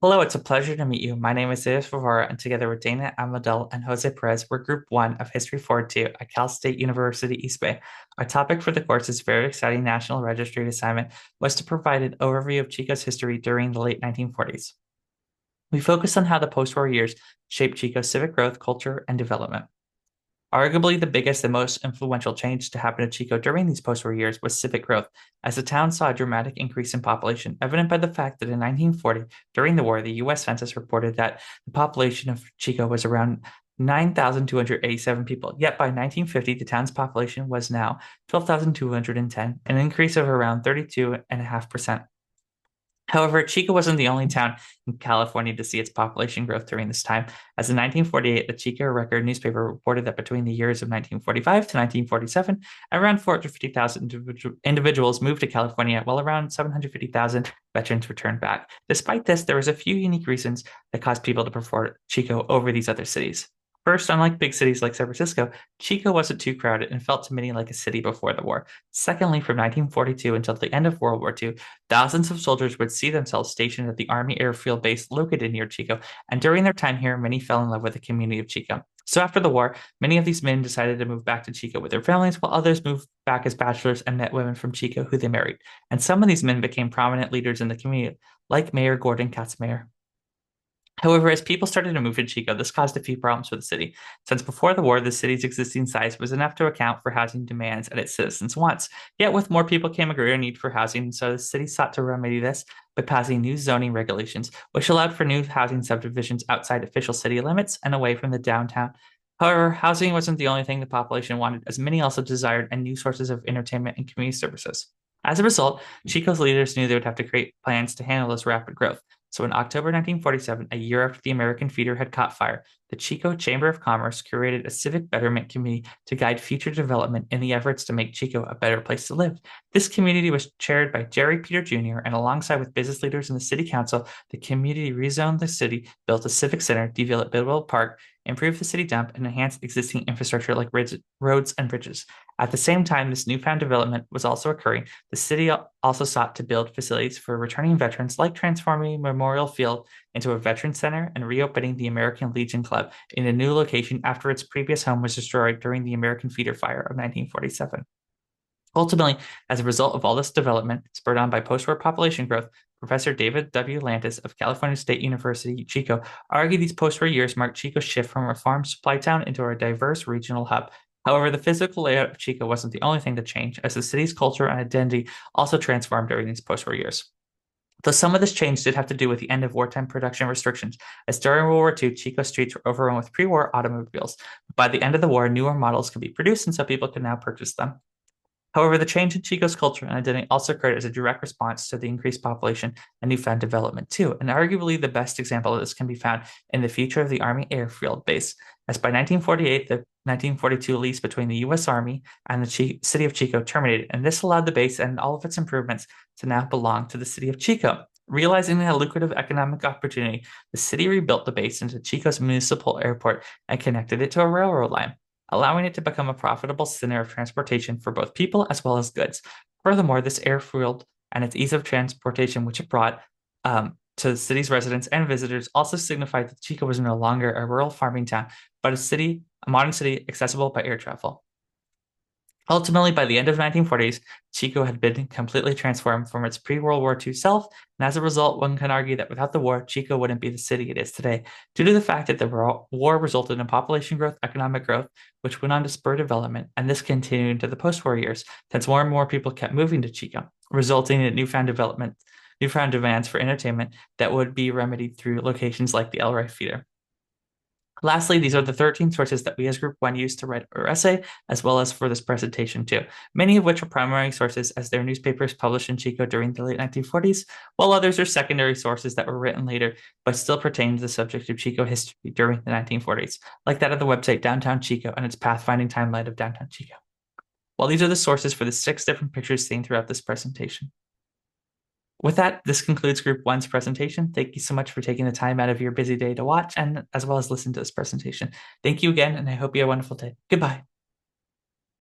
Hello, it's a pleasure to meet you. My name is Zeus Favara, and together with Dana Amadel and Jose Perez, we're Group 1 of History 4-2 at Cal State University East Bay. Our topic for the course's very exciting National Registry assignment was to provide an overview of Chico's history during the late 1940s. We focused on how the post-war years shaped Chico's civic growth, culture, and development. Arguably, the biggest and most influential change to happen to Chico during these post-war years was civic growth, as the town saw a dramatic increase in population, evident by the fact that in 1940, during the war, the U.S. Census reported that the population of Chico was around 9,287 people. Yet by 1950, the town's population was now 12,210, an increase of around 32.5%. However, Chico wasn't the only town in California to see its population growth during this time, as in 1948, the Chico Record newspaper reported that between the years of 1945 to 1947, around 450,000 individuals moved to California, while around 750,000 veterans returned back. Despite this, there was a few unique reasons that caused people to prefer Chico over these other cities. First, unlike big cities like San Francisco, Chico wasn't too crowded and felt to many like a city before the war. Secondly, from 1942 until the end of World War II, thousands of soldiers would see themselves stationed at the Army Airfield Base located near Chico, and during their time here, many fell in love with the community of Chico. So after the war, many of these men decided to move back to Chico with their families, while others moved back as bachelors and met women from Chico who they married. And some of these men became prominent leaders in the community, like Mayor Gordon Katzmayer. However, as people started to move to Chico, this caused a few problems for the city, since before the war, the city's existing size was enough to account for housing demands and its citizens' wants. Yet with more people came a greater need for housing, so the city sought to remedy this by passing new zoning regulations, which allowed for new housing subdivisions outside official city limits and away from the downtown. However, housing wasn't the only thing the population wanted, as many also desired and new sources of entertainment and community services. As a result, Chico's leaders knew they would have to create plans to handle this rapid growth. So in October 1947, a year after the American Feeder had caught fire, the Chico Chamber of Commerce created a civic betterment committee to guide future development in the efforts to make Chico a better place to live. This community was chaired by Jerry Peter Jr., and alongside with business leaders and the city council, the community rezoned the city, built a civic center, developed Bidwell Park, improved the city dump, and enhanced existing infrastructure like roads and bridges. At the same time, this newfound development was also occurring. The city also sought to build facilities for returning veterans, like transforming Memorial Field into a veteran center and reopening the American Legion Club in a new location after its previous home was destroyed during the American Feeder Fire of 1947. Ultimately, as a result of all this development, spurred on by post-war population growth, Professor David W. Lantis of California State University, Chico, argued these post-war years marked Chico's shift from a farm supply town into a diverse regional hub. However, the physical layout of Chico wasn't the only thing to change, as the city's culture and identity also transformed during these post-war years. Though some of this change did have to do with the end of wartime production restrictions, as during World War II, Chico streets were overrun with pre-war automobiles. By the end of the war, newer models could be produced, and so people could now purchase them. However, the change in Chico's culture and identity also occurred as a direct response to the increased population and newfound development, too. And arguably, the best example of this can be found in the future of the Army Airfield Base, as by 1948, the 1942 lease between the U.S. Army and the city of Chico terminated, and this allowed the base and all of its improvements to now belong to the city of Chico. Realizing a lucrative economic opportunity, the city rebuilt the base into Chico's municipal airport and connected it to a railroad line, allowing it to become a profitable center of transportation for both people as well as goods. Furthermore, this airfield and its ease of transportation, which it brought to the city's residents and visitors, also signified that Chico was no longer a rural farming town, but a modern city accessible by air travel. Ultimately, by the end of the 1940s, Chico had been completely transformed from its pre-World War II self, and as a result, one can argue that without the war, Chico wouldn't be the city it is today, due to the fact that the war resulted in population growth, economic growth, which went on to spur development, and this continued into the post-war years, since more and more people kept moving to Chico, resulting in newfound demands for entertainment that would be remedied through locations like the El Rey Theater. Lastly, these are the 13 sources that we as Group 1 used to write our essay, as well as for this presentation too, many of which are primary sources as their newspapers published in Chico during the late 1940s, while others are secondary sources that were written later but still pertain to the subject of Chico history during the 1940s, like that of the website Downtown Chico and its pathfinding timeline of Downtown Chico. Well, these are the sources for the 6 different pictures seen throughout this presentation. With that, this concludes Group 1's presentation. Thank you so much for taking the time out of your busy day to watch and as well as listen to this presentation. Thank you again, and I hope you have a wonderful day. Goodbye.